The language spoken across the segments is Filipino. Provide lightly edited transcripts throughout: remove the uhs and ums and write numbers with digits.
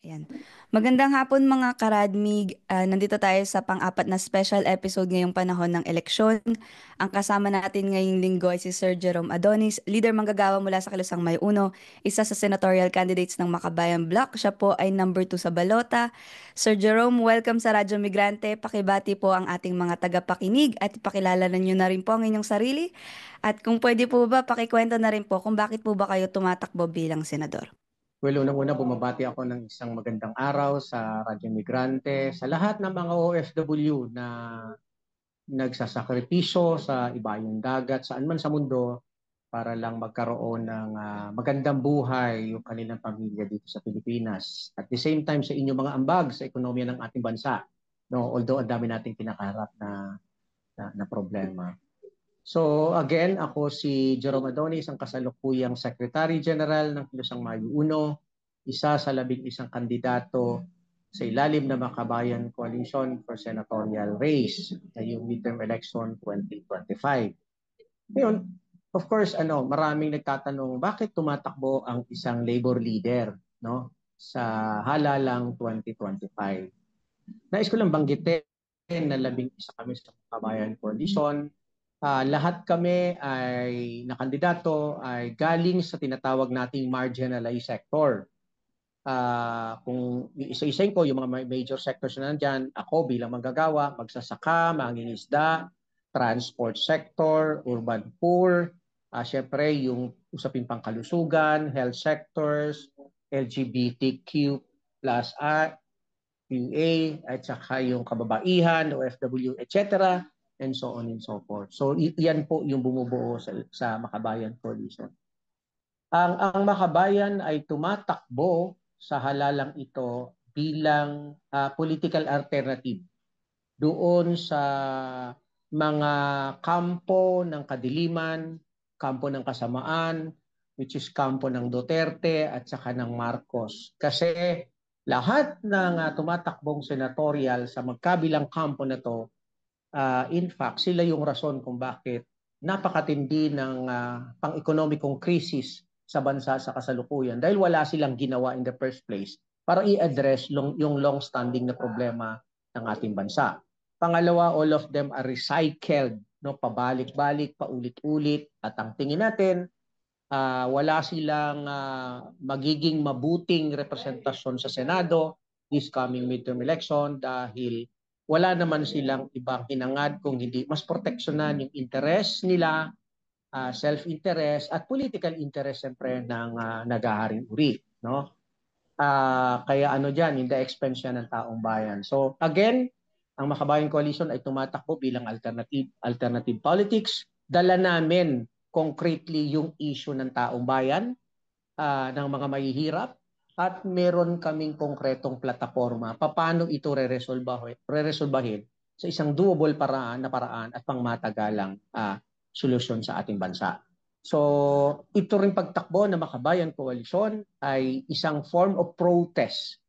Ayan. Magandang hapon mga karadmig. Nandito tayo sa pang-apat na special episode ngayong panahon ng eleksyon. Ang kasama natin ngayong linggo ay si Sir Jerome Adonis, leader manggagawa mula sa Kilusang May-Uno, isa sa senatorial candidates ng Makabayan Bloc. Siya po ay number 2 sa balota. Sir Jerome, welcome sa Radyo Migrante. Pakibati po ang ating mga tagapakinig at ipakilala na niyo na rin po ang inyong sarili. At kung pwede po ba, pakikwento na rin po kung bakit po ba kayo tumatakbo bilang senador. Well, unang-una bumabati ako ng isang magandang araw sa Radyo Migrante, sa lahat ng mga OFW na nagsasakripisyo sa ibayong dagat, saan man sa mundo, para lang magkaroon ng magandang buhay yung kanilang pamilya dito sa Pilipinas. At the same time, sa inyong mga ambag sa ekonomiya ng ating bansa. No, although ang dami nating kinakaharap na problema. So again, ako si Jerome Adonis, ang kasalukuyang Secretary General ng Kilusang Mayu-Uno, isa sa 11 kandidato sa ilalim ng Makabayan Coalition for Senatorial Race ngayong midterm election 2025. Ngayon, of course, maraming nagtatanong bakit tumatakbo ang isang labor leader, no, sa halalang 2025. Nais ko lang banggitin na 11 kami sa Makabayan Coalition. Lahat kami ay nakandidato ay galing sa tinatawag nating marginalized sector. Kung isa-isain ko yung mga major sectors na nandyan, ako bilang manggagawa, magsasaka, mangingisda, transport sector, urban poor, syempre yung usaping pangkalusugan, health sectors, LGBTQ plus QA, at saka yung kababaihan, OFW, etc. And so on and so forth. So iyan po yung bumubuo sa Makabayan Coalition. Ang Makabayan ay tumatakbo sa halalang ito bilang political alternative doon sa mga kampo ng kadiliman, kampo ng kasamaan, which is kampo ng Duterte at saka ng Marcos. Kasi lahat ng tumatakbong senatorial sa magkabilang kampo na to, in fact, sila yung rason kung bakit napakatindi ng pang-ekonomikong krisis sa bansa sa kasalukuyan dahil wala silang ginawa in the first place para i-address yung long-standing na problema ng ating bansa. Pangalawa, all of them are recycled, no, pabalik-balik, paulit-ulit, at ang tingin natin, wala silang magiging mabuting representasyon sa Senado this coming midterm election dahil wala naman silang ibang hinangad kung hindi mas proteksyonan yung interest nila, self-interest at political interest siyempre ng nag-aharing uri, no? Kaya dyan, in the expense yan ng taong bayan. So again, ang Makabayan Coalition ay tumatakbo bilang alternative politics. Dala namin concretely yung issue ng taong bayan, ng mga mahihirap, at meron kaming konkretong plataforma paano ito re-resolbahin sa isang doable paraan at pangmatagalang solusyon sa ating bansa. So ito ring pagtakbo ng Makabayan Coalition ay isang form of protest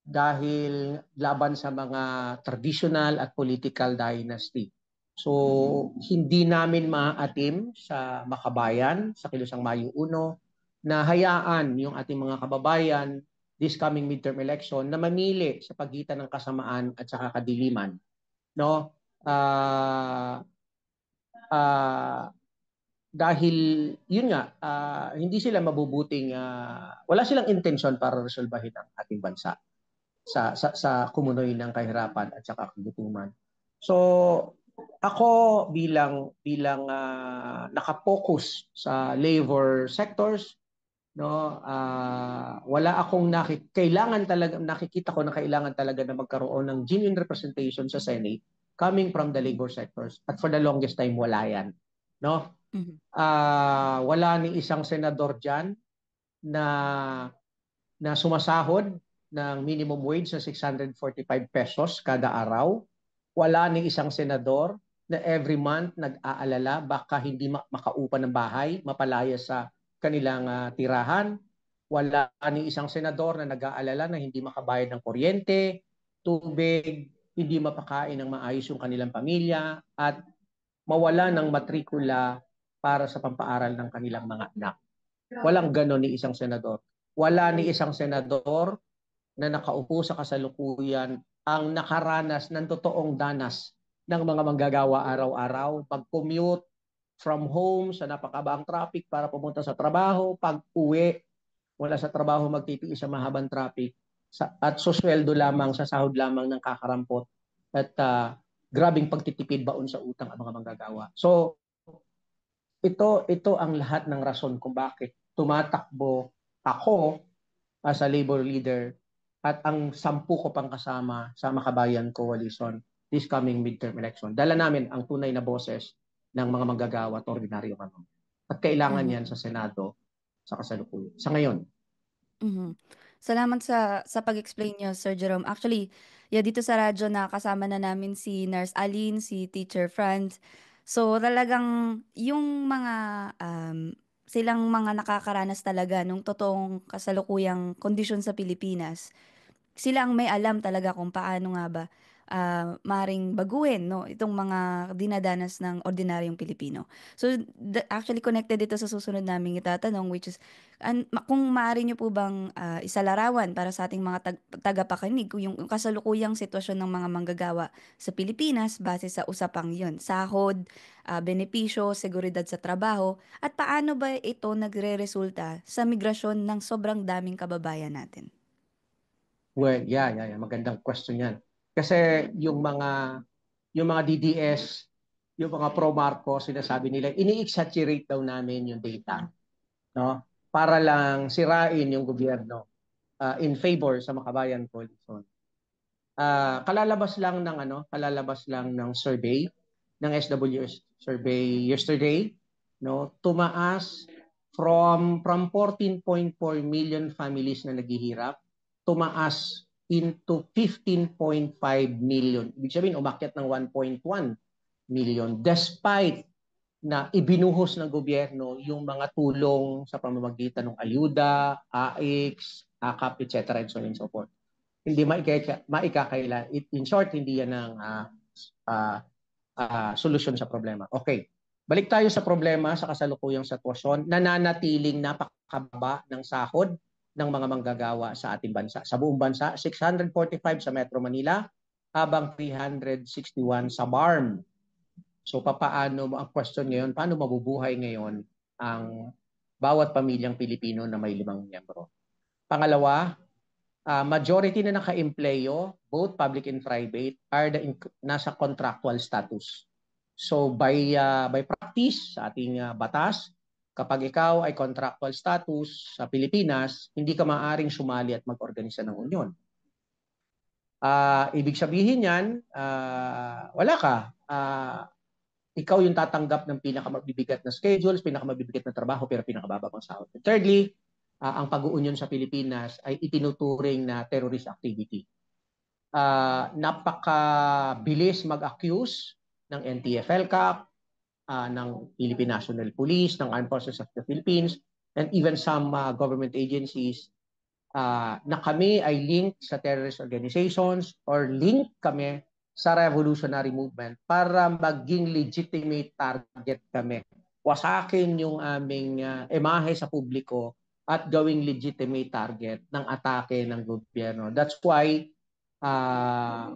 dahil laban sa mga traditional at political dynasty. So hindi namin maaatim sa Makabayan, sa Kilusang Mayu-Uno, na hayaan yung ating mga kababayan this coming midterm election na mamili sa pagitan ng kasamaan at saka kadiliman, no? Dahil yun nga, hindi sila mabubuting wala silang intensyon para resolbahin ang ating bansa sa kumunoy ng kahirapan at saka kagutuman. So ako bilang nakapokus sa labor sectors, no, wala akong nakikita ko na kailangan talaga na magkaroon ng genuine representation sa Senate coming from the labor sectors, at for the longest time wala yan, no. Wala ni isang senador diyan na sumasahod ng minimum wage na 645 pesos kada araw. Wala ni isang senador na every month nag-aalala baka hindi makaupa ng bahay, mapalaya sa kanilang tirahan. Wala ni isang senador na nag-aalala na hindi makabayad ng kuryente, tubig, hindi mapakain ng maayos yung kanilang pamilya, at mawala ng matrikula para sa pampaaral ng kanilang mga anak. Walang ganon ni isang senador. Wala ni isang senador na nakaupo sa kasalukuyan ang nakaranas ng totoong danas ng mga manggagawa araw-araw, pag-commute from home sa napakabaang traffic para pumunta sa trabaho, pag-uwi mula sa trabaho magtitiis sa mahabang traffic at susweldo lamang sa sahod lamang ng kakarampot at grabing pagtitipid baon sa utang ang mga manggagawa. So ito ang lahat ng rason kung bakit tumatakbo ako as a labor leader at ang 10 ko pang kasama sa Makabayan Coalition this coming midterm election. Dala namin ang tunay na boses ng mga manggagawa at ordinaryo mamamayan. At kailangan yan sa Senado sa kasalukuyan. Sa ngayon, Mhm. Salamat sa pag-explain niyo, Sir Jerome. Actually, yeah, dito sa radyo na kasama na namin si Nurse Aline, si Teacher Franz. So, talagang yung mga silang mga nakakaranas talaga nung totoong kasalukuyang kondisyon sa Pilipinas, sila ang may alam talaga kung paano nga ba maring baguhin no itong mga dinadanas ng ordinaryong Pilipino. So actually connected dito sa susunod naming itatanong, which is kung maaari niyo po bang isalarawan para sa ating mga tagapakinig kung yung kasalukuyang sitwasyon ng mga manggagawa sa Pilipinas base sa usapang yon, sahod, benepisyo, seguridad sa trabaho, at paano ba ito nagre-resulta sa migrasyon ng sobrang daming kababayan natin? well, yeah. Magandang question yan. Kasi yung mga DDS, yung mga pro-Marcos, sinasabi nila, ini-exaggerate daw namin yung data, no? Para lang sirain yung gobyerno in favor sa Makabayan Coalition. Kalalabas lang ng survey ng SWS survey yesterday, no? Tumaas from 14.4 million families na naghihirap, tumaas into 15.5 million. Ibig sabihin umakyat ng 1.1 million despite na ibinuhos ng gobyerno yung mga tulong sa pamamagitan ng ayuda, AIX, AKAP, etc. and so on and so forth. Hindi maikakaila. In short, hindi yan ang uh, solusyon sa problema. Okay. Balik tayo sa problema sa kasalukuyang sitwasyon. Nananatiling napakababa ng sahod ng mga manggagawa sa ating bansa. Sa buong bansa, 645 sa Metro Manila, habang 361 sa BARM. So papaano ang question ngayon, paano mabubuhay ngayon ang bawat pamilyang Pilipino na may 5 miyembro? Pangalawa, majority na naka-empleyo, both public and private, are nasa contractual status. So by practice sa ating batas, kapag ikaw ay contractual status sa Pilipinas, hindi ka maaaring sumali at mag-organisa ng union. Ibig sabihin yan, wala ka. Ikaw yung tatanggap ng pinakamabibigat na schedules, pinakamabibigat na trabaho, pero pinakababang sahod. Thirdly, ang pag-uunyon sa Pilipinas ay itinuturing na terrorist activity. Napakabilis mag-accuse ng NTF-ELCAC, ng Philippine National Police, ng Armed Forces of the Philippines, and even some government agencies na kami ay linked sa terrorist organizations or linked kami sa revolutionary movement para maging legitimate target kami. Wasakin yung aming imahe sa publiko at gawing legitimate target ng atake ng gobyerno. That's why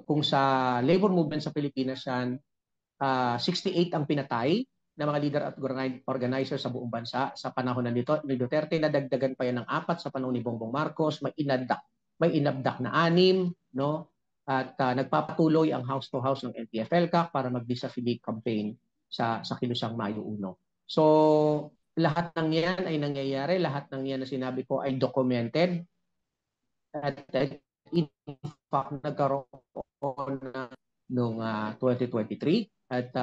kung sa labor movement sa Pilipinas yan, 68 ang pinatay ng mga leader at organizer sa buong bansa sa panahon ng Duterte. Nadagdagan pa yan ng 4 sa panahon ni Bongbong Marcos. May inabdak na 6, no? At nagpapatuloy ang house-to-house ng NTF-ELCAC para mag-disaffiliate campaign sa Kilusang Mayo 1. So, lahat ng yan ay nangyayari. Lahat ng yan na sinabi ko ay documented. At in fact, nagkaroon na noong 2023 at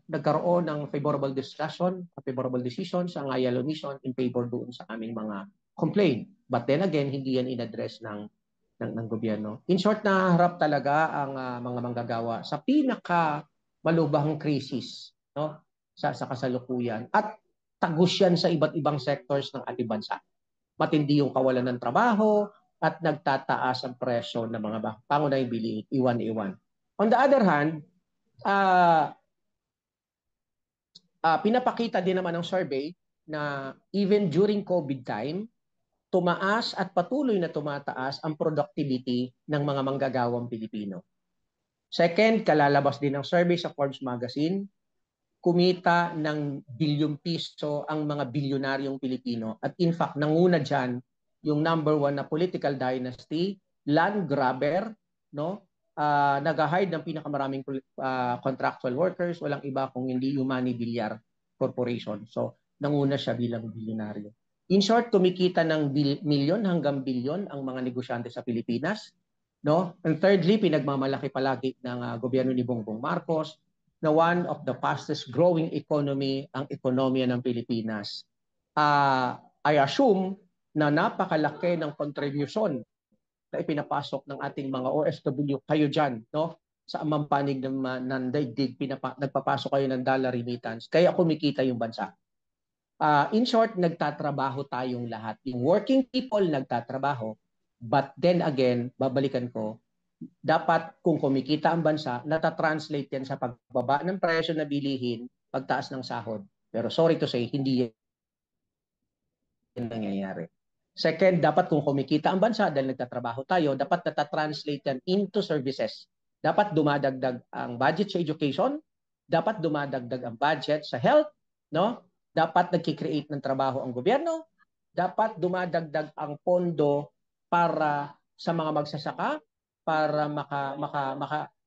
nagkaroon ng favorable decisions ang ILO mission in favor doon sa aming mga complaint. But then again, hindi yan in-address ng gobyerno. In short, naharap talaga ang mga manggagawa sa pinaka malubhang krisis, no? sa kasalukuyan. At tagus yan sa iba't ibang sectors ng ating bansa. Matindi yung kawalan ng trabaho at nagtataas ang presyo ng mga pangunahing bilihin, iwan-iwan. On the other hand, pinapakita din naman ng survey na even during COVID time, tumaas at patuloy na tumataas ang productivity ng mga manggagawang Pilipino. Second, kalalabas din ng survey sa Forbes Magazine, kumita ng bilyong piso ang mga bilyonaryong Pilipino. At in fact, nanguna dyan yung number one na political dynasty, land grabber, no? Nag-hire ng pinakamaraming contractual workers, walang iba kung hindi Umani Villar Corporation. So, nanguna siya bilang bilyonaryo. In short, kumikita ng milyon hanggang bilyon ang mga negosyante sa Pilipinas. No? And thirdly, pinagmamalaki palagi ng gobyerno ni Bongbong Marcos na one of the fastest growing economy ang ekonomiya ng Pilipinas. I assume na napakalaki ng contribution na ipinapasok ng ating mga OFW kayo dyan, no? Sa amang panig ng daigdig, nagpapasok kayo ng dollar remittance. Kaya kumikita yung bansa. In short, nagtatrabaho tayong lahat. Yung working people nagtatrabaho. But then again, babalikan ko, dapat kung kumikita ang bansa, natatranslate yan sa pagbaba ng presyo na bilihin, pagtaas ng sahod. Pero sorry to say, hindi yan nangyayari. Second, dapat kung kumikita ang bansa dahil nagtatrabaho tayo, dapat natatranslate yan into services. Dapat dumadagdag ang budget sa education, dapat dumadagdag ang budget sa health, no? Dapat nagki-create ng trabaho ang gobyerno, dapat dumadagdag ang pondo para sa mga magsasaka, para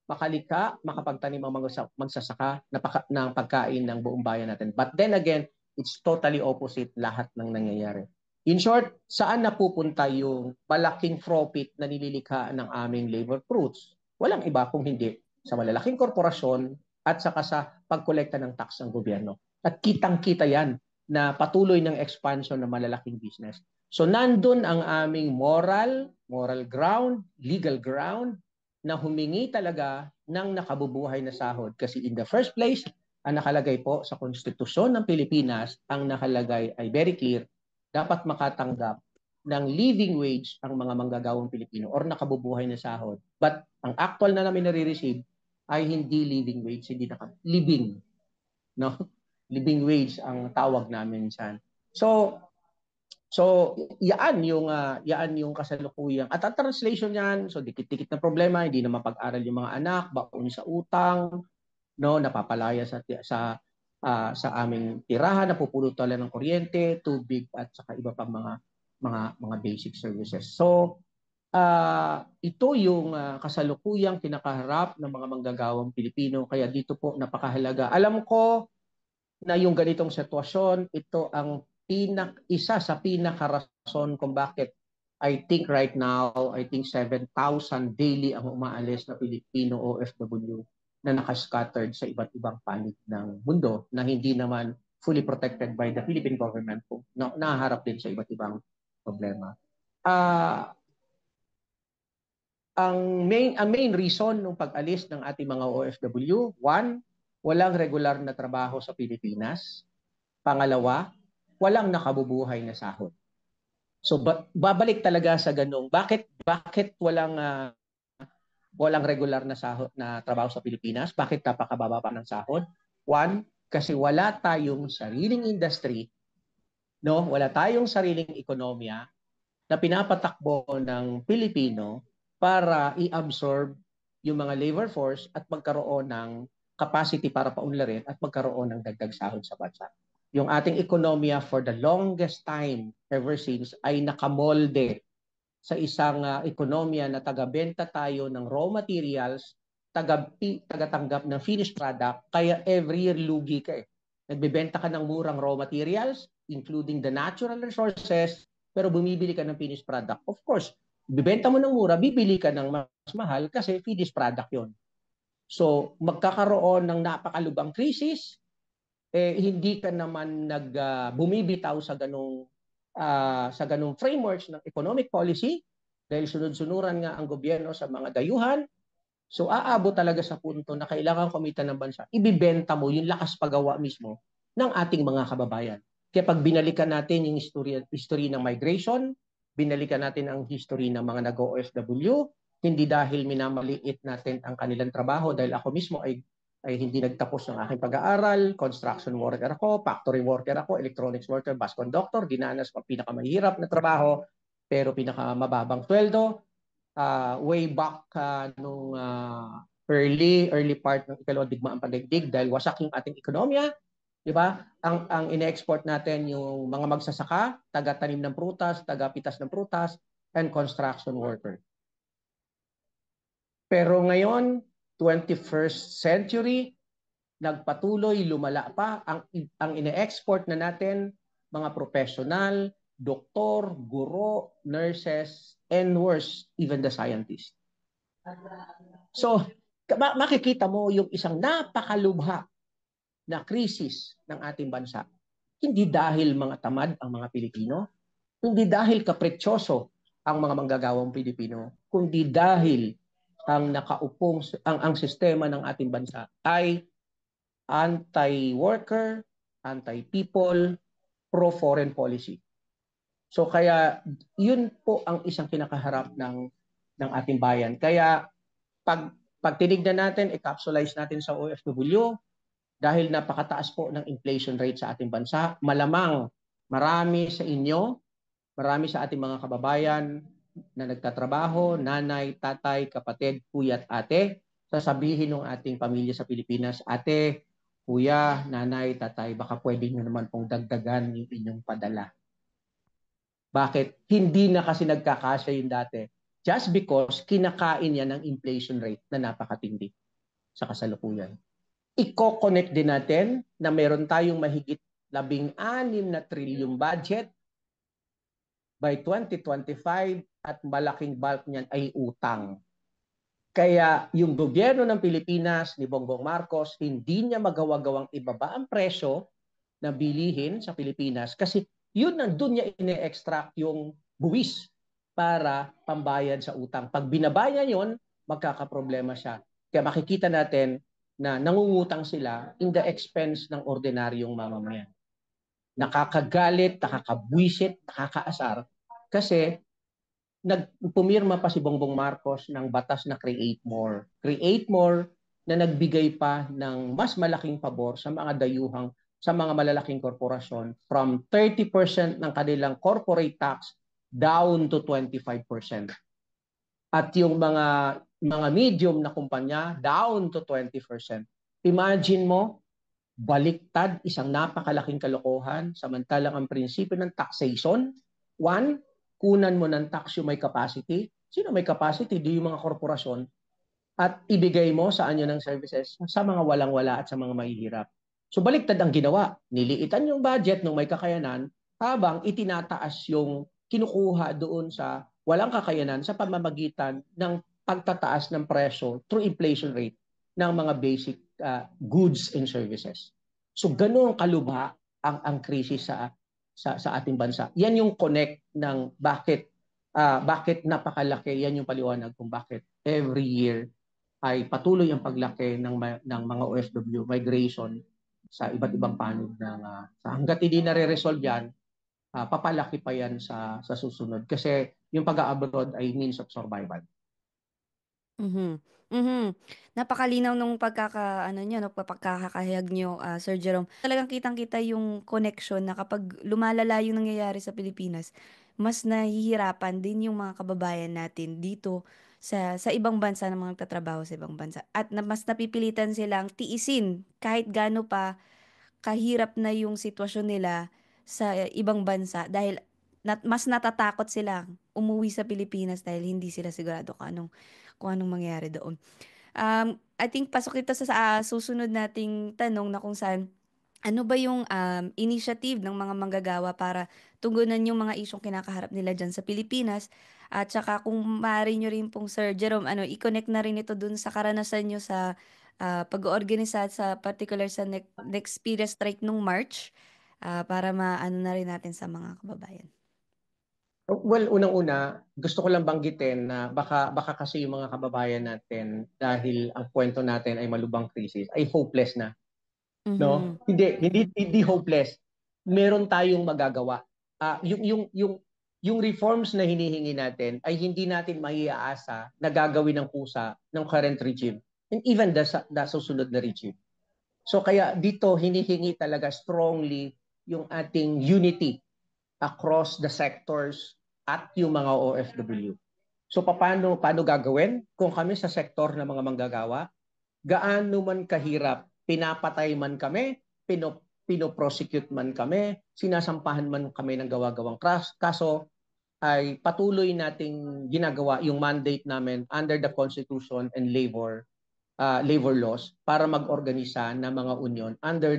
makalika, makapagtanim ang mga magsasaka ng pagkain ng buong bayan natin. But then again, it's totally opposite lahat ng nangyayari. In short, saan napupunta yung malaking profit na nililikha ng aming labor fruits? Walang iba kung hindi sa malalaking korporasyon at saka sa pagkolekta ng tax ng gobyerno. At kitang-kita yan na patuloy ng expansion ng malalaking business. So nandun ang aming moral ground, legal ground, na humingi talaga ng nakabubuhay na sahod. Kasi in the first place, ang nakalagay po sa konstitusyon ng Pilipinas, ang nakalagay ay very clear, dapat makatanggap ng living wage ang mga manggagawang Pilipino or nakabubuhay na sahod. But ang actual na namin nare-receive ay hindi living wage, hindi living. No? Living wage ang tawag namin dyan. So yaan yung kasalukuyang at ang translation niyan, so dikit-dikit na problema, hindi na mapag-aral yung mga anak, baon sa utang, no, napapalaya sa aming tirahan, napupulot talaga ng kuryente, tubig at saka iba pang mga basic services. So ito yung kasalukuyang kinakaharap ng mga manggagawang Pilipino, kaya dito po napakahalaga. Alam ko na yung ganitong sitwasyon, ito ang isa sa pinakarason kung bakit I think right now, I think 7,000 daily ang umaalis na Filipino OFW na nakascattered sa iba't ibang panig ng mundo na hindi naman fully protected by the Philippine government po. Nahaharap din sa iba't ibang problema. Ang main reason ng pag-alis ng ating mga OFW, one, walang regular na trabaho sa Pilipinas. Pangalawa, walang nakabubuhay na sahod. So babalik talaga sa ganung bakit walang regular na sahod na trabaho sa Pilipinas? Bakit napakababa pa ng sahod? One, kasi wala tayong sariling industry, no? Wala tayong sariling ekonomiya na pinapatakbo ng Pilipino para i-absorb yung mga labor force at magkaroon ng capacity para paunlarin at magkaroon ng dagdag sahod sa bansa. Yung ating ekonomiya for the longest time ever since ay nakamolde sa isang ekonomiya na taga-benta tayo ng raw materials, tagatanggap ng finished product, kaya every year lugi ka eh. Nagbebenta ka ng murang raw materials, including the natural resources, pero bumibili ka ng finished product. Of course, bibenta mo ng mura, bibili ka ng mas mahal kasi finished product yon. So, magkakaroon ng napakalubang krisis, hindi ka naman bumibitaw sa ganung frameworks ng economic policy dahil sunod-sunuran nga ang gobyerno sa mga dayuhan. So, aabot talaga sa punto na kailangan kumita ng bansa, ibibenta mo yung lakas paggawa mismo ng ating mga kababayan. Kaya pag binalikan natin yung history ng migration, binalikan natin ang history ng mga nag-OFW, hindi dahil minamaliit natin ang kanilang trabaho, dahil ako mismo ay hindi nagtapos ng aking pag-aaral, construction worker ako, factory worker ako, electronics worker, bus conductor, dinanas ang pinakamahirap na trabaho, pero pinakamababang sweldo. Way back nung early part ng ikalawang digmaang pandaigdig dahil wasak yung ating ekonomiya, di ba? Ang ine-export natin yung mga magsasaka, taga-tanim ng prutas, taga-pitas ng prutas, and construction worker. Pero ngayon, 21st century, nagpatuloy, lumala pa. Ang ine-export na natin, mga professional, doktor, guro, nurses, and worse, even the scientists. So, makikita mo yung isang napakalubha na krisis ng ating bansa. Hindi dahil mga tamad ang mga Pilipino, hindi dahil kapretyoso ang mga manggagawang Pilipino, kundi dahil ang sistema ng ating bansa ay anti-worker, anti-people, pro-foreign policy. So kaya yun po ang isang kinakaharap ng ating bayan. Kaya pag tinignan natin, i-capsulize natin sa OFW, dahil napakataas po ng inflation rate sa ating bansa, malamang marami sa inyo, marami sa ating mga kababayan na nagtatrabaho, nanay, tatay, kapatid, kuya at ate, sasabihin ng ating pamilya sa Pilipinas, ate, kuya, nanay, tatay, baka pwede nyo naman pong dagdagan yung inyong padala. Bakit? Hindi na kasi nagkakasya yung dati. Just because kinakain yan ng inflation rate na napakatindi sa kasalukuyan. I-connect din natin na meron tayong mahigit 16 na trilyong budget by 2025 at malaking bulk niyan ay utang. Kaya yung gobyerno ng Pilipinas ni Bongbong Marcos, hindi niya magawa-gawang ibaba ang presyo na bilihin sa Pilipinas kasi yun nandun niya ine-extract yung buwis para pambayad sa utang. Pag binabayan yon, magkakaproblema siya. Kaya makikita natin na nangungutang sila in the expense ng ordinaryong mamamayan. Nakakagalit, nakakabwisit, nakakaasar kasi nagpumirma pa si Bongbong Marcos ng batas na Create More. Create More na nagbigay pa ng mas malaking pabor sa mga dayuhang, sa mga malalaking korporasyon from 30% ng kanilang corporate tax down to 25%. At yung mga medium na kumpanya down to 20%. Imagine mo, baliktad, isang napakalaking kalokohan, samantalang ang prinsipyo ng taxation, one, kunan mo ng tax yung may capacity. Sino may capacity? Di yung mga korporasyon. At ibigay mo sa anyo ng services sa mga walang-wala at sa mga mahihirap. So baliktad ang ginawa. Niliitan yung budget ng may kakayanan habang itinataas yung kinukuha doon sa walang kakayanan sa pamamagitan ng pagtataas ng presyo through inflation rate ng mga basic goods and services. So ganoon kalubha ang krisis sa ating bansa. Yan yung connect ng bakit napakalaki, yan yung paliwanag kung bakit every year ay patuloy ang paglaki ng mga OFW migration sa iba't ibang panig hangga't hindi nare-resolve yan, papalaki pa yan sa susunod kasi yung pag-abroad ay means of survival. Mhm. Mhm. Napakalinaw nung pagkakaano niyo, no, pagkakahayag niyo, Sir Jerome. Talagang kitang-kita yung connection na kapag lumalala yung nangyayari sa Pilipinas, mas nahihirapan din yung mga kababayan natin dito sa ibang bansa na mga nagtatrabaho sa ibang bansa. At mas napipilitan silang tiisin kahit gaano pa kahirap na yung sitwasyon nila sa ibang bansa dahil mas natatakot sila umuwi sa Pilipinas dahil hindi sila sigurado kung anong mangyayari doon. I think pasok ito sa susunod nating tanong na kung saan ano ba yung initiative ng mga manggagawa para tugunan yung mga isyong kinakaharap nila dyan sa Pilipinas? At saka kung maaari nyo rin pong Sir Jerome, i-connect na rin ito dun sa karanasan nyo sa pag-oorganisa sa particular sa next Pilia Strike nung March para maano na rin natin sa mga kababayan. Well, unang-una, gusto ko lang banggitin na baka kasi yung mga kababayan natin dahil ang kwento natin ay malubhang krisis, ay hopeless na, no? Mhm. Hindi hopeless. Meron tayong magagawa. Yung reforms na hinihingi natin ay hindi natin maiaasa na gagawin ng kusa ng current regime and even the susunod na regime. So kaya dito hinihingi talaga strongly yung ating unity across the sectors, at yung mga OFW. So paano gagawin kung kami sa sektor ng mga manggagawa, gaano man kahirap, pinapatay man kami, pinoprosecute man kami, sinasampahan man kami ng gawa-gawang kaso, ay patuloy nating ginagawa yung mandate namin under the Constitution and labor laws para mag-organisa ng mga union under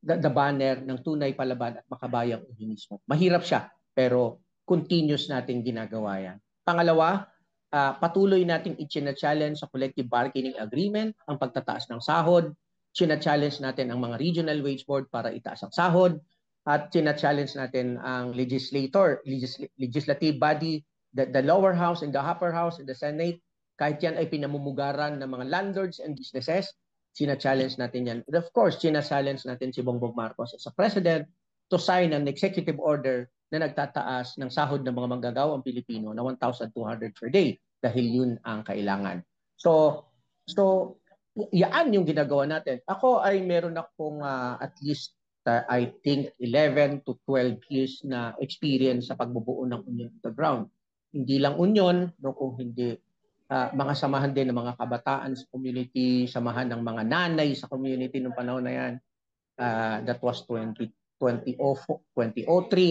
the banner ng tunay, palaban at makabayang unionismo. Mahirap siya, pero continuous nating ginagawa yan. Pangalawa, patuloy nating i-challenge sa collective bargaining agreement ang pagtataas ng sahod, challenge natin ang mga regional wage board para itaas ang sahod, at challenge natin ang legislative body, the lower house and the upper house and the Senate, kahit yan ay pinamumugaran ng mga landlords and businesses, challenge natin yan. And of course, challenge natin si Bongbong Marcos as a president to sign an executive order na nagtataas ng sahod ng mga manggagawang Pilipino na 1,200 per day dahil yun ang kailangan. So yan yung ginagawa natin. Ako ay meron akong at least I think 11 to 12 years na experience sa pagbubuo ng union on the ground. Hindi lang union, no, kung hindi mga samahan din ng mga kabataan sa community, samahan ng mga nanay sa community nung panahon na yan. That was 2003,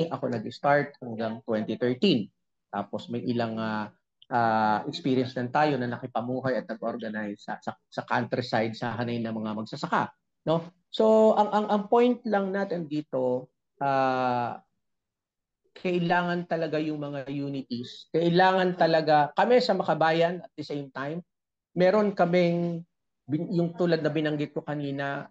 ako nag-start hanggang 2013. Tapos may ilang experience din tayo na nakipamuhay at nag-organize sa countryside sa hanay ng mga magsasaka. No? So ang point lang natin dito, kailangan talaga yung mga unities. Kailangan talaga kami sa Makabayan at the same time, meron kaming yung tulad na binanggit ko kanina,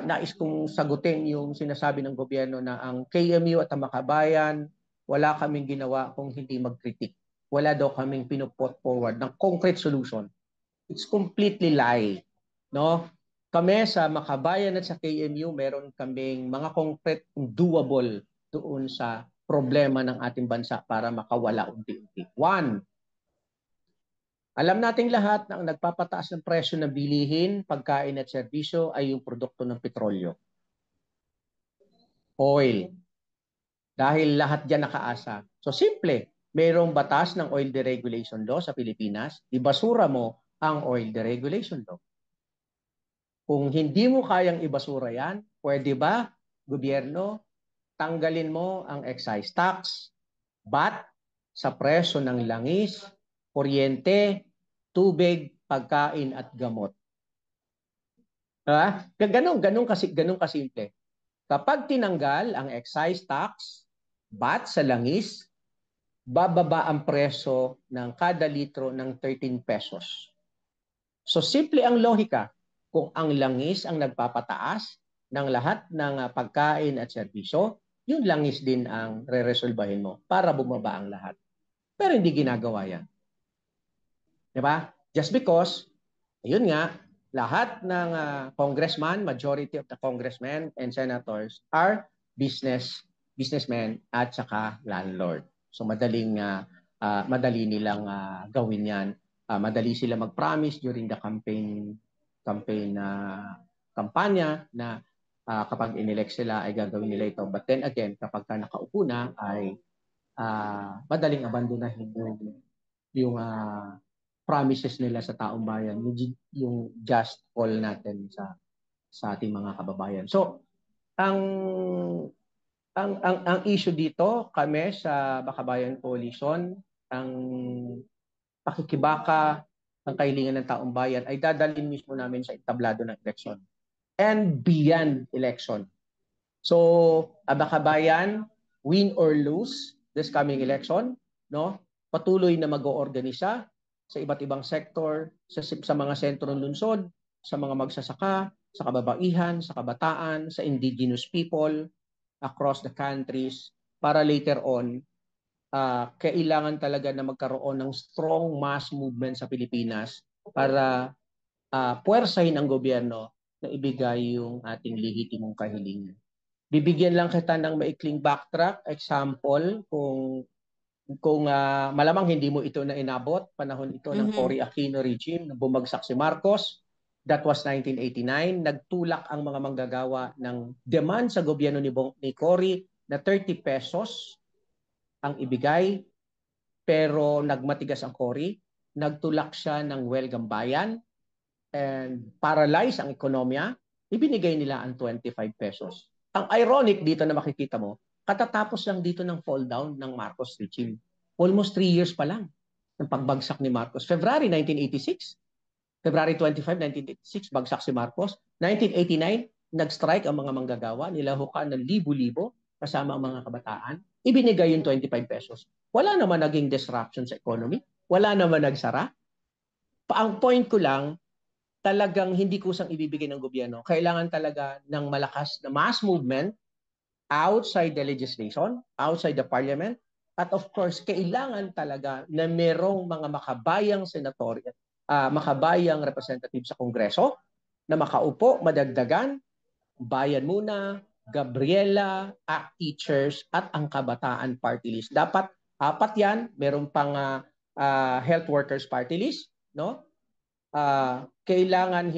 nais kong sagutin yung sinasabi ng gobyerno na ang KMU at ang Makabayan, wala kaming ginawa kung hindi mag-critique. Wala daw kaming pinuput forward ng concrete solution. It's completely lie. No? Kami sa Makabayan at sa KMU, meron kaming mga concrete doable doon sa problema ng ating bansa para makawala unti-unti. One, alam nating lahat na ang nagpapataas ng presyo ng bilihin, pagkain at serbisyo ay yung produkto ng petrolyo. Oil. Dahil lahat dyan nakaasa. So simple, mayroong batas ng oil deregulation law sa Pilipinas, ibasura mo ang oil deregulation law. Kung hindi mo kayang ibasura yan, pwede ba, gobyerno, tanggalin mo ang excise tax, VAT, sa presyo ng langis, kuryente, tubig, pagkain at gamot. Ganun kasimple. Kapag tinanggal ang excise tax, VAT sa langis, bababa ang presyo ng kada litro ng 13 pesos. So simple ang lohika. Kung ang langis ang nagpapataas ng lahat ng pagkain at serbisyo, yung langis din ang re-resolbahin mo para bumaba ang lahat. Pero hindi ginagawa yan. Diba? Just because, ayun nga, lahat ng congressman, majority of the congressmen and senators are businessmen at saka landlord. So madali nilang gawin yan. Madali sila mag-promise during the campaign kampanya na kapag inelect sila ay gagawin nila ito. But then again, kapag nakaupo na ay madaling abandonahin yung promises nila sa taong bayan, yung just call natin sa ating mga kababayan. So, ang issue dito, kami sa Makabayan Coalition, ang pakikibaka ng kahilingan ng taong bayan ay dadalhin mismo namin sa entablado ng election and beyond election. So, Makabayan, win or lose this coming election, no? Patuloy na mag-oorganisa sa iba't ibang sektor, sa mga sentro ng lungsod, sa mga magsasaka, sa kababaihan, sa kabataan, sa indigenous people across the countries para later on kailangan talaga na magkaroon ng strong mass movement sa Pilipinas para puwersahin ang gobyerno na ibigay yung ating lehitimong kahilingan. Bibigyan lang kita ng maikling backtrack example kung malamang hindi mo ito na inabot, panahon ito ng Cory Aquino regime na bumagsak si Marcos. That was 1989. Nagtulak ang mga manggagawa ng demand sa gobyerno ni Cory na 30 pesos ang ibigay, pero nagmatigas ang kori, nagtulak siya ng welgang bayan, and paralyze ang ekonomiya, ibinigay nila ang 25 pesos. Ang ironic dito na makikita mo, katatapos lang dito ng fall down ng Marcos regime. Almost 3 years pa lang ng pagbagsak ni Marcos. February 1986, February 25, 1986, bagsak si Marcos. 1989, nag-strike ang mga manggagawa, nilahukan ng libo-libo kasama ang mga kabataan. Ibinigay yung 25 pesos. Wala naman naging disruption sa economy. Wala naman nagsara. Ang point ko lang, talagang hindi kusang ibibigay ng gobyerno. Kailangan talaga ng malakas na mass movement outside the legislation, outside the parliament, at of course, kailangan talaga na merong mga makabayang senator, makabayang representative sa Kongreso na makaupo, madagdagan, Bayan Muna, Gabriela, ACT Teachers, at ang Kabataan Party List. Dapat apat yan, meron pang health workers party list, no? Kailangan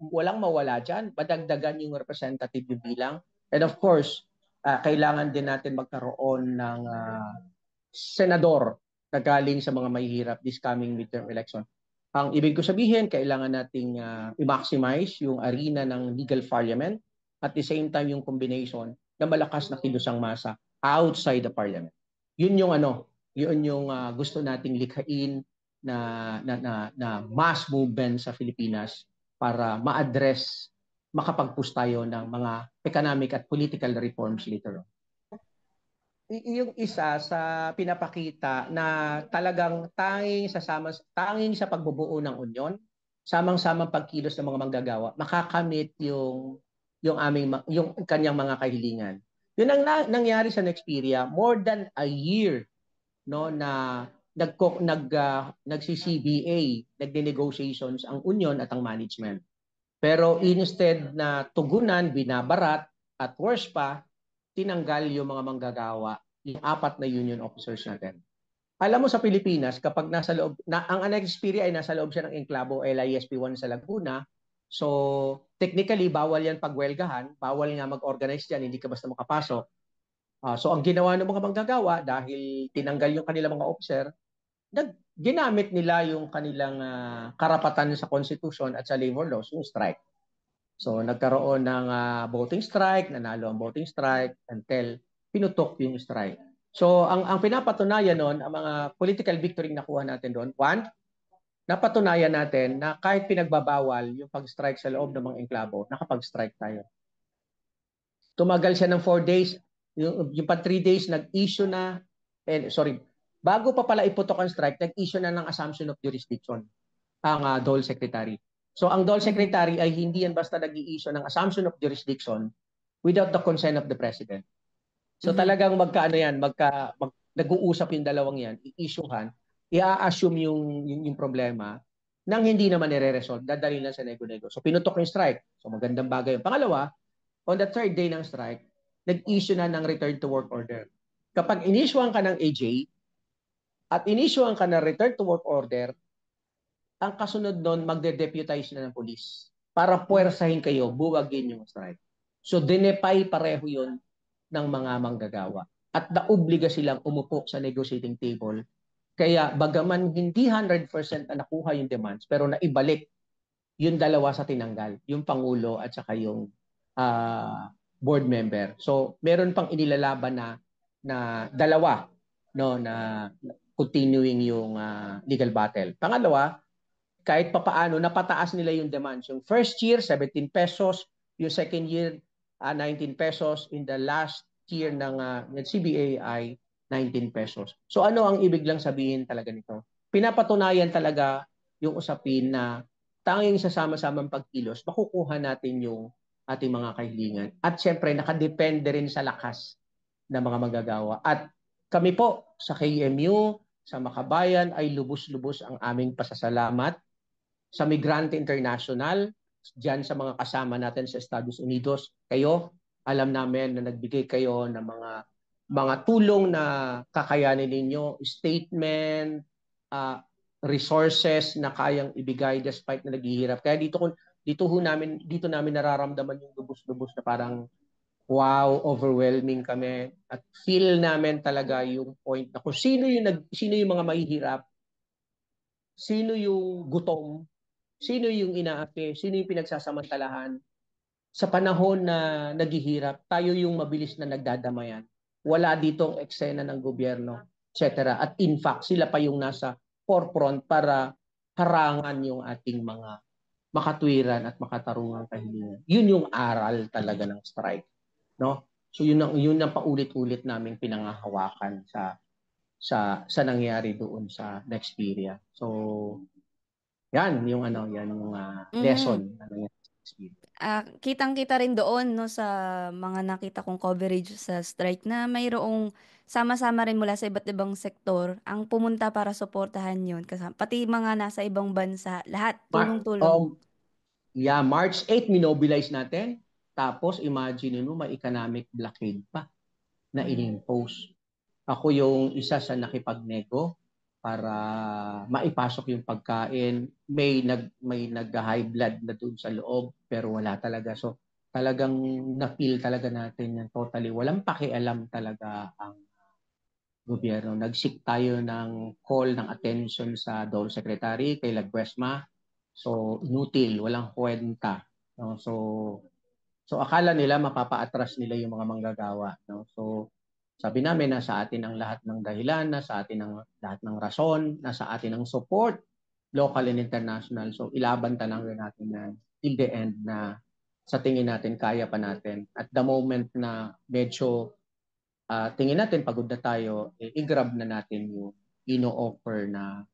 walang mawala dyan, madagdagan yung representative yung bilang. And of course, kailangan din natin magkaroon ng senador na galing sa mga mahihirap this coming midterm election. Ang ibig ko sabihin, kailangan nating i-maximize yung arena ng legal parliament at the same time yung combination na malakas na kilusang masa outside the parliament. Yun yung gusto nating likhain na mass movement sa Pilipinas para ma-address, makapag-push tayo ng mga economic at political reforms later on. Yung isa sa pinapakita na talagang tanging sa pagbubuo ng unyon, samang-samang pagkilos ng mga manggagawa, makakamit yung kanyang mga kahilingan. Yun ang nangyari sa Nexperia, more than a year, no, na nagsi-CBA, nagde-negotiations ang union at ang management. Pero instead na tugunan, binabarat, at worse pa, tinanggal yung mga manggagawa, yung apat na union officers natin. Alam mo sa Pilipinas, kapag nasa loob, ang Nexperia ay nasa loob siya ng Enclavo LISP1 sa Laguna, so technically bawal yan pagwelgahan, bawal nga mag-organize yan, hindi ka basta makapasok. So ang ginawa ng mga manggagawa, dahil tinanggal yung kanilang mga officer, ginamit nila yung kanilang karapatan sa Constitution at sa labor laws, yung strike. So nagkaroon ng voting strike, nanalo ang voting strike until pinutok yung strike. So ang pinapatunayan noon, ang mga political victory nakuha natin doon, one, napatunayan natin na kahit pinagbabawal yung pag-strike sa loob ng mga engklabo, nakapag-strike tayo. Tumagal siya ng 4 days, yung pa 3 days nag-issue na, bago pa pala iputok ang strike, nag-issue na ng assumption of jurisdiction ang Dole Secretary. So ang Dole Secretary ay hindi yan basta nag-i-issue ng assumption of jurisdiction without the consent of the President. So talagang nag-uusap yung dalawang yan, i-issuehan, i-assume yung problema nang hindi naman nire-resolve, dadali lang sa nego-nego. So pinutok yung strike. So magandang bagay. Yung pangalawa, on the third day ng strike, nag-issue na ng return to work order. Kapag inissuehan ka ng AJ at inissuehan ka ng return to work order, ang kasunod nun, magde-deputize na ng police para puwersahin kayo, buwagin yung strike. So dinepay pareho yun ng mga manggagawa. At naobliga silang umupo sa negotiating table. Kaya bagaman hindi 100% na nakuha yung demands, pero naibalik yung dalawa sa tinanggal, yung Pangulo at saka yung board member. So meron pang inilalaban na dalawa, no, na continuing yung legal battle. Pangalawa, kahit papaano napataas nila yung demands. Yung first year 17 pesos, yung second year 19 pesos, in the last year ng CBA ay 19 pesos. So ano ang ibig lang sabihin talaga nito? Pinapatunayan talaga yung usapin na tanging sa sama-samang pagkilos, makukuha natin yung ating mga kahilingan. At syempre, nakadepende rin sa lakas ng mga magagawa. At kami po sa KMU, sa Makabayan, ay lubos-lubos ang aming pasasalamat sa Migrante International, dyan sa mga kasama natin sa Estados Unidos. Kayo, alam namin na nagbigay kayo ng mga tulong na kakayanin ninyo, statement, resources na kayang ibigay despite na naghihirap. Kaya dito namin nararamdaman yung lubos-lubos na parang wow, overwhelming kami at feel namin talaga yung point na kung sino yung mga mahihirap, sino yung gutom, sino yung inaapi, sino yung pinagsasamantalahan. Sa panahon na naghihirap, tayo yung mabilis na nagdadamayan. Wala ditong eksena ng gobyerno, etc. At in fact, sila pa yung nasa forefront para harangan yung ating mga makatwiran at makatarungang kahilingan. Yun yung aral talaga ng strike, no? So yun ang paulit-ulit naming pinangahawakan sa nangyari doon sa Nexperia. So yan yung Mhm. lesson na nangyari sa Nexperia. Kitang-kita rin doon no sa mga nakita kong coverage sa strike na mayroong sama-sama rin mula sa iba't ibang sektor ang pumunta para suportahan yun. Pati mga nasa ibang bansa, lahat Ma- tulong-tulong. um, yeah, March 8, minobilize natin. Tapos, imagine mo, may economic blockade pa na Mhm. in-impose. Ako yung isa sa nakipagnego para maipasok yung pagkain. May nag-high blood na doon sa loob, pero wala talaga. So, talagang na-feel talaga natin yan totally. Walang pakialam talaga ang gobyerno. Nag-seek tayo ng call ng attention sa Dole Secretary, kay Lagwesma. So, inutil, walang kwenta. No? So akala nila mapapa-atras nila yung mga manggagawa. No? So, sabi namin na sa atin ang lahat ng dahilan, na sa atin ang lahat ng rason, na sa atin ang support, local and international. So, ilaban talaga natin na till the end na sa tingin natin, kaya pa natin. At the moment na medyo tingin natin pagod na tayo, i-grab na natin yung ino-offer ng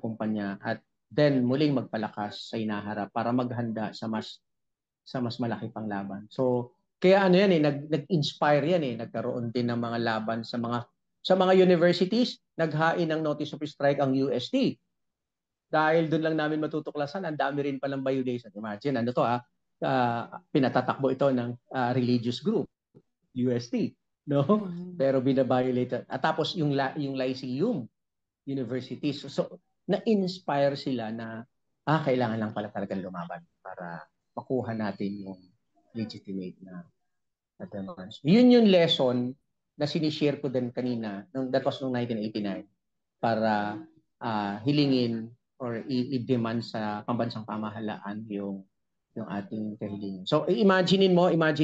kumpanya at then muling magpalakas sa inaharap para maghanda sa mas malaki pang laban. So kaya ano yan nag-inspire yan nagkaroon din ng mga laban sa mga universities, naghain ng notice of strike ang UST. Dahil doon lang namin matutuklasan, ang dami rin palang violation. Imagine, ano to pinatatakbo ito ng religious group. UST, no? Mhm. Pero binabiolate. At tapos yung Lyceum University. So na-inspire sila na kailangan lang pala talagang lumaban para makuha natin yung legitimate na demands. Yun yung lesson na sinishare ko din kanina, that was noong 1989, para hilingin or i-demand sa pambansang pamahalaan yung ating kahilingan. So imagine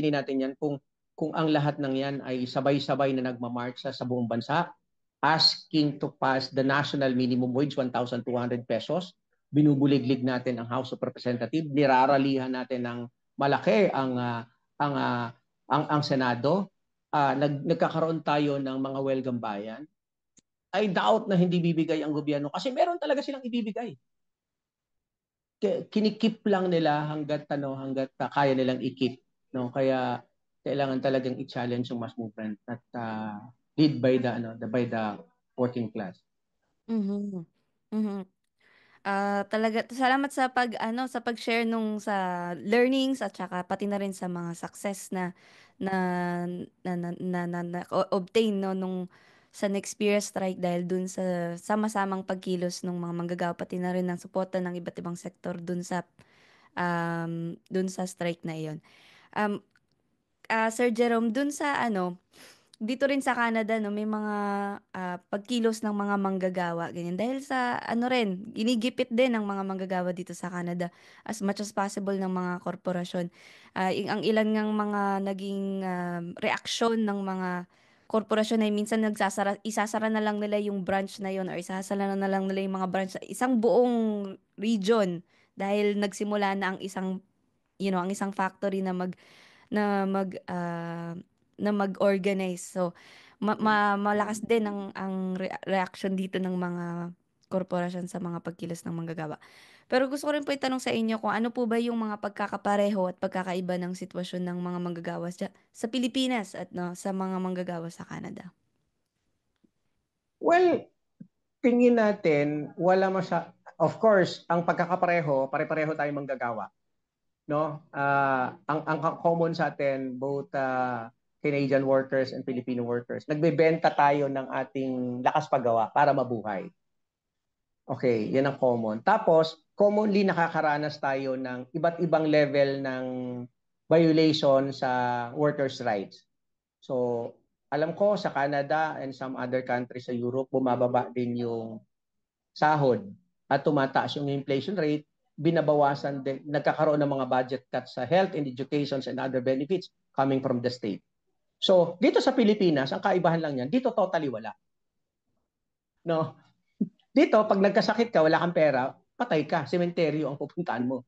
natin yan kung ang lahat ng yan ay sabay-sabay na nagmamarcha sa buong bansa asking to pass the national minimum wage 1,200 pesos. Binubuliglig natin ang House of Representatives, niraralihan natin ng malaki ang uh, ang Senado. Nagkakaroon tayo ng mga welcome bayan. I doubt na hindi bibigay ang gobyerno kasi meron talaga silang ibibigay. Kinikip lang nila hangga't kaya nilang ikip, no? Kaya kailangan talagang i-challenge yung mass movement at lead by the working class. Mhm. Mhm. Talaga salamat sa sa pag-share nung sa learnings at saka pati na rin sa mga success na obtain no nung sa next year strike dahil dun sa sama-samang pagkilos ng mga manggagawa pati na rin ng suporta ng iba't ibang sektor dun sa strike na iyon. Um, Sir Jerome, dun sa dito rin sa Canada, no, may mga pagkilos ng mga manggagawa, ganyan. Dahil sa, ginigipit din ng mga manggagawa dito sa Canada as much as possible ng mga korporasyon. Ang ilan ngang mga naging reaksyon ng mga korporasyon ay minsan isasara na lang nila yung branch na yon or isasara na lang nila yung mga branch sa isang buong region dahil nagsimula na ang ang isang factory na mag ah, na mag-organize. So malakas din reaction dito ng mga korporasyon sa mga pagkilos ng manggagawa. Pero gusto ko rin po itanong sa inyo kung ano po ba yung mga pagkakapareho at pagkakaiba ng sitwasyon ng mga manggagawa sa Pilipinas at no, sa mga manggagawa sa Canada. Well, tingin natin of course, ang pagkakapareho, pare-pareho tayong manggagawa, no? Ang common sa atin, both Canadian workers and Filipino workers, nagbebenta tayo ng ating lakas paggawa para mabuhay. Okay, yan ang common. Tapos, commonly nakakaranas tayo ng iba't ibang level violation sa workers' rights. So, alam ko sa Canada and some other countries sa Europe, bumababa din yung sahod at tumataas yung inflation rate, binabawasan din, nagkakaroon ng mga budget cuts sa health and education and other benefits coming from the state. So, dito sa Pilipinas, ang kaibahan lang yan, dito totally wala. No? Dito, pag nagkasakit ka, wala kang pera, patay ka, sementeryo ang pupuntahan mo.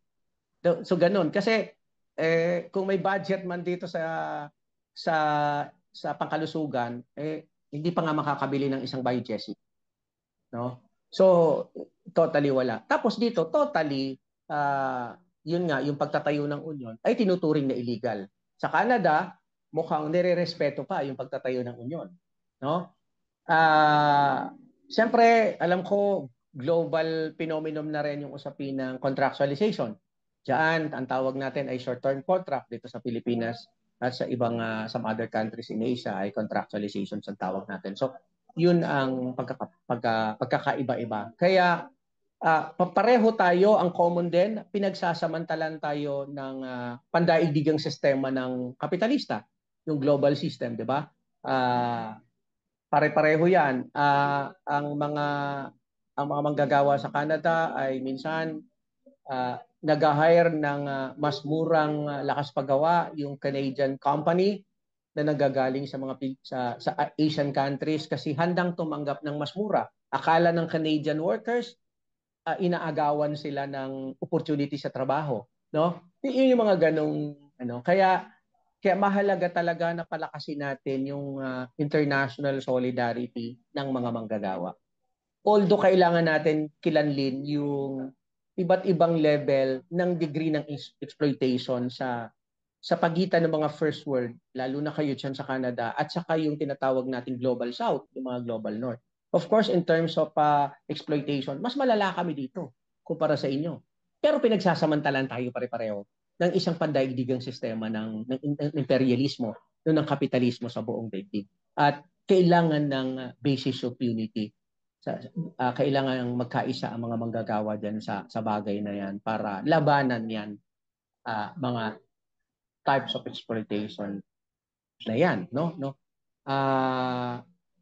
So, ganun. Kasi, kung may budget man dito sa sa pangkalusugan, hindi pa nga makakabili ng isang biogesic. No? So, totally wala. Tapos dito, totally, yun nga, yung pagtatayo ng union ay tinuturing na illegal. Sa Canada, mukhang nire-respeto pa yung pagtatayo ng union. No? Siyempre, alam ko, global phenomenon na rin yung usapin ng contractualization. Diyan, ang tawag natin ay short-term contract dito sa Pilipinas at sa ibang some other countries in Asia ay contractualization ang tawag natin. So, yun ang pagkakaiba-iba. Kaya, pareho tayo, ang common din, pinagsasamantalan tayo ng pandaigdigang sistema ng kapitalista, yung global system, di ba? Pare-pareho yan. Ang mga manggagawa sa Canada ay minsan nag-hire ng mas murang lakas paggawa yung Canadian company na nagagaling sa mga sa Asian countries kasi handang tumanggap ng mas mura. Akala ng Canadian workers inaagawan sila ng opportunity sa trabaho, no? Yun yung mga ganong kaya mahalaga talaga na palakasin natin yung international solidarity ng mga manggagawa. Although kailangan natin kilanlin yung iba't ibang level ng degree ng exploitation sa pagitan ng mga first world, lalo na kayo dyan sa Canada, at saka yung tinatawag nating Global South, yung mga Global North. Of course, in terms of exploitation, mas malala kami dito kumpara sa inyo. Pero pinagsasamantalan tayo pare-pareho ng isang pandaigdigang sistema ng imperialismo, ng kapitalismo sa buong daigdig. At kailangan ng basis of unity. Kailangan magkaisa ang mga manggagawa dyan sa bagay na yan para labanan yan mga types of exploitation na yan, no?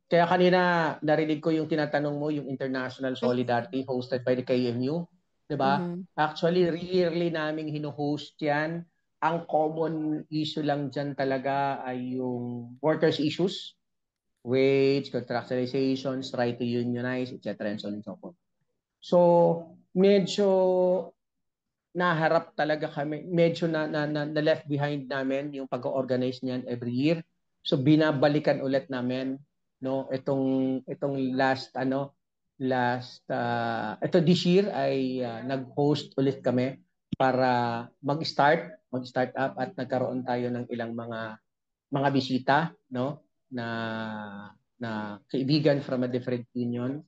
Kaya kanina narinig ko yung tinatanong mo, yung International Solidarity hosted by the KMU, 'di ba? Mhm. Actually, rarely naming hino-host 'yan. Ang common issue lang diyan talaga ay yung workers issues, wage, contractualizations, right to unionize, etc. and so on and so forth. So, medyo naharap talaga kami, medyo na left behind namin yung pag-organize niyan every year. So binabalikan ulit namin no itong ito this year ay nag-host ulit kami para mag-start up at nagkaroon tayo ng ilang mga bisita no na kaibigan from a different union.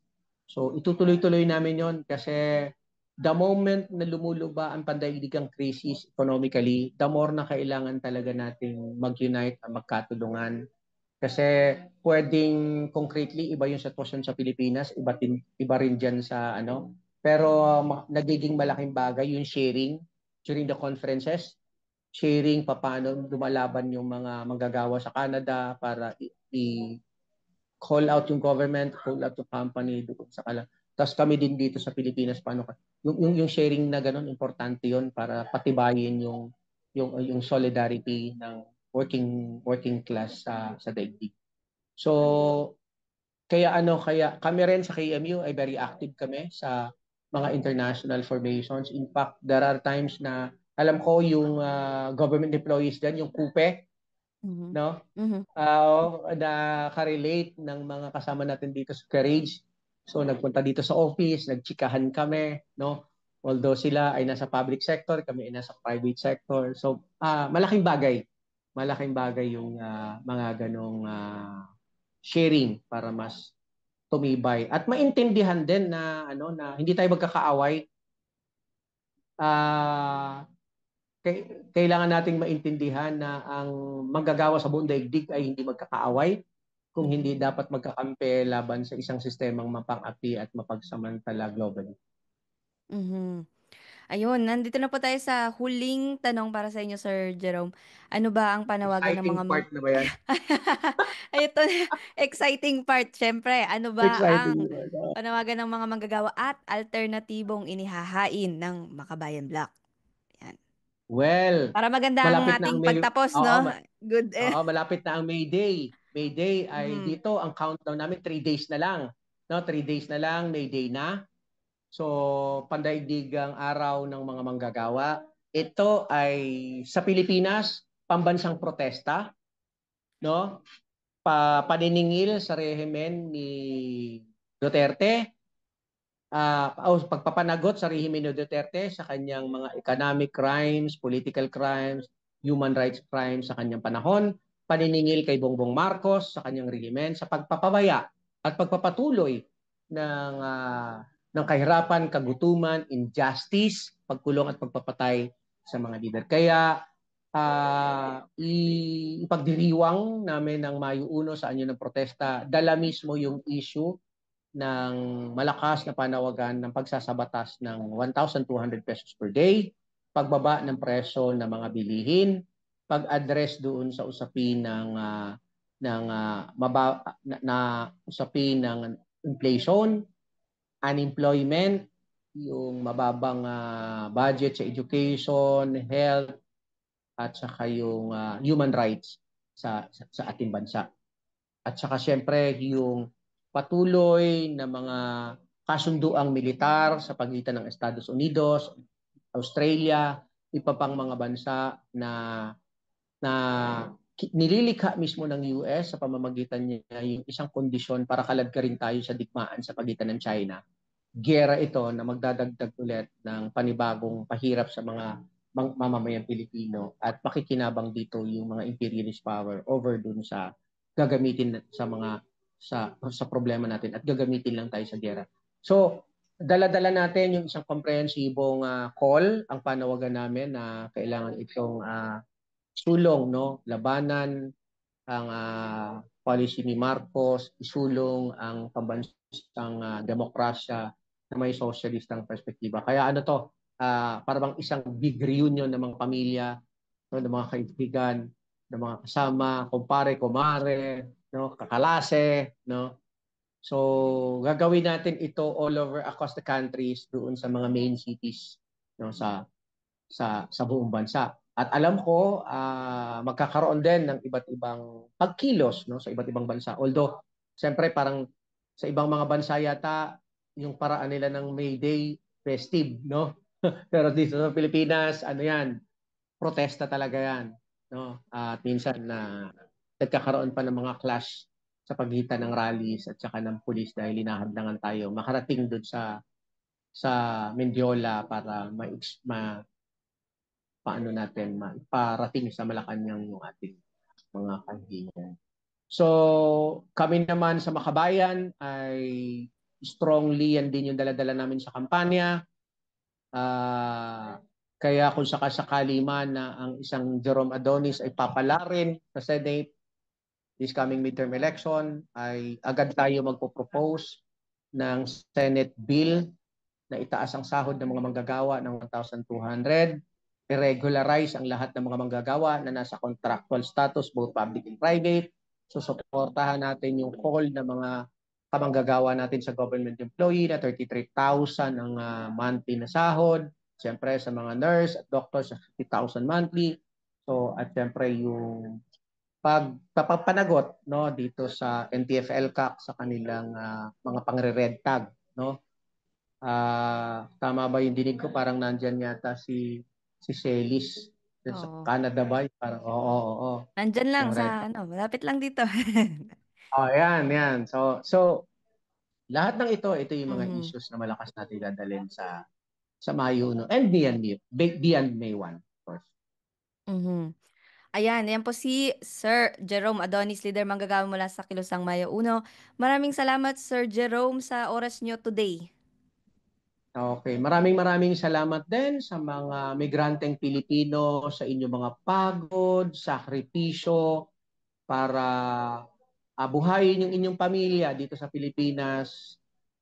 So itutuloy-tuloy namin 'yon kasi the moment na lumuluba ang pandaigdigang crisis economically, the more na kailangan talaga nating mag-unite at magkatulungan. Kasi pwedeng concretely iba yung sitwasyon sa Pilipinas, iba rin diyan sa pero nagiging malaking bagay yung sharing during the conferences, sharing paano lumalaban yung mga manggagawa sa Canada para call out yung government, call out yung company doon sa kala. Tapos kami din dito sa Pilipinas paano yung sharing na ganun importante yon para patibayin yung solidarity ng working class sa daigdig. So kaya kami rin sa KMU ay very active kami sa mga international formations. In fact, there are times na alam ko yung government employees diyan, yung KUPE, Mhm. no? Mhm. Nakarelate ng mga kasama natin dito sa Courage. So nagpunta dito sa office, nagchikahan kami, no? Although sila ay nasa public sector, kami ay nasa private sector. So malaking bagay. Malaking bagay yung mga ganong sharing para mas tumibay at maintindihan din na na hindi tayo magkakaaway. Ah Kailangan nating maintindihan na ang manggagawa sa buong daigdig ay hindi magkakaaway, kung hindi Mhm. dapat magkakampi laban sa isang sistemang mapang-api at mapagsamantala globally. Mhm. Ayun, nandito na po tayo sa huling tanong para sa inyo, Sir Jerome. Ano ba ang panawagan ng Exciting mga part na ba yan? Ito, exciting part, syempre. Ano ba Exciting ang part. panawagan ng mga manggagawa at alternatibong inihahain ng Makabayan Black? Yan. Well, Para maganda ang malapit na ang ating May pagtapos, Oo, no? Good. oo, malapit na ang May Day. May Day ay Mhm. dito ang countdown namin 3 days na lang. No, 3 days na lang May Day na. So, pandaigdigang araw ng mga manggagawa. Ito ay sa Pilipinas, pambansang protesta, no? Paniningil sa rehimen ni Duterte, pagpapanagot sa rehimen ni Duterte sa kanyang mga economic crimes, political crimes, human rights crimes sa kanyang panahon, paniningil kay Bongbong Marcos sa kanyang rehimen sa pagpapabaya at pagpapatuloy ng kahirapan, kagutuman, injustice, pagkulong at pagpapatay sa mga lider. Kaya ipagdiriwang namin ng Mayo 1 sa anyo ng protesta, dala mismo yung issue ng malakas na panawagan ng pagsasabatas ng 1,200 pesos per day, pagbaba ng presyo ng mga bilihin, pag-address doon sa usapin na usapin ng inflation, unemployment, yung mababang budget sa education, health, at saka yung human rights sa ating bansa. At saka siyempre yung patuloy na mga kasunduang militar sa pagitan ng Estados Unidos, Australia, iba pang mga bansa na nililikha mismo ng US sa pamamagitan niya yung isang kondisyon para kaladkarin tayo sa digmaan sa pagitan ng China. Giyera ito na magdadagdag ulit ng panibagong pahirap sa mga mamamayang Pilipino at makikinabang dito yung mga imperialist power over dun sa gagamitin sa problema natin at gagamitin lang tayo sa giyera. So, dala-dala natin yung isang komprehensibong call, ang panawagan namin na kailangan itong sulong, no, labanan ang policy ni Marcos, isulong ang pambansang demokrasya na may socialistang perspektiba. Kaya ano to, para bang isang big reunion ng mga pamilya, no, ng mga kaibigan, ng mga kasama, kumpare, kumare, no, kakalase, no. So, gagawin natin ito all over across the countries doon sa mga main cities, no, sa buong bansa. At alam ko magkakaroon din ng iba't ibang pagkilos, no, sa iba't ibang bansa. Although siyempre parang sa ibang mga bansa yata yung paraan nila ng May Day festive, no? Pero dito sa Pilipinas, ano 'yan, protesta talaga 'yan, no? At minsan na nagkakaroon pa ng mga clash sa pagitan ng rallies at saka ng pulis dahil hinahadlangan tayo makarating doon sa Mendiola para paano natin parating sa Malacanang yung ating mga kaibigan. So, kami naman sa Makabayan ay strongly yan din yung daladala namin sa kampanya. Kaya kung sakasakali man na ang isang Jerome Adonis ay papalarin sa Senate this coming midterm election, ay agad tayo magpo-propose ng Senate bill na itaas ang sahod ng mga manggagawa ng 1,200, i-regularize ang lahat ng mga manggagawa na nasa contractual status, both public and private. So, suportahan natin yung call ng mga kamanggagawa natin sa government employee na 33,000 ang monthly na sahod. Siyempre, sa mga nurse at doctors, 50,000 monthly. So, at siyempre, yung pagpapanagot, no, dito sa NTF-ELCAC sa kanilang mga pangre-red tag, no. Tama ba yung dinig ko? Parang nandyan yata si Celis. Sa Oo. Canada ba? Parang oo. Nandyan lang Yung red. sa, ano, malapit lang dito. Oh, yan. So lahat ng ito yung mga Mhm. issues na malakas natin dadalhin sa Mayo, no? And beyond May 1, of course. Mhm. Ayan, yan po si Sir Jerome Adonis, leader manggagawa mula sa Kilusang Maya Uno. Maraming salamat, Sir Jerome, sa oras nyo today. Okay, maraming salamat din sa mga migranteng Pilipino sa inyong mga pagod, sakripisyo para buhayin yung inyong pamilya dito sa Pilipinas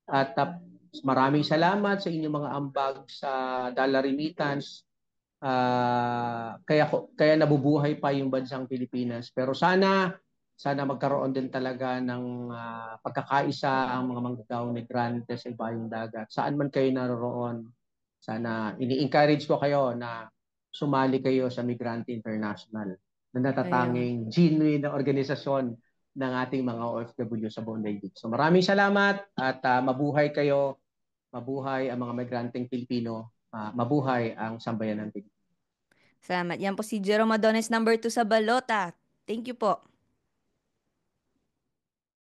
at Maraming salamat sa inyong mga ambag sa dollar remittance. Kaya nabubuhay pa yung bansang Pilipinas. Pero sana magkaroon din talaga ng pagkakaisa ang mga manggagawa migrante sa ibayong dagat. Saan man kayo naroon, sana ini-encourage ko kayo na sumali kayo sa Migrante International na Ayun. natatanging genuine na organisasyon ng ating mga OFW sa buong daigdig. So maraming salamat at mabuhay kayo, mabuhay ang mga migranteng Pilipino, mabuhay ang sambayanan ng Pilipinas. Salamat. Yan po si Jerome Adonis, number 2 sa Balota. Thank you po.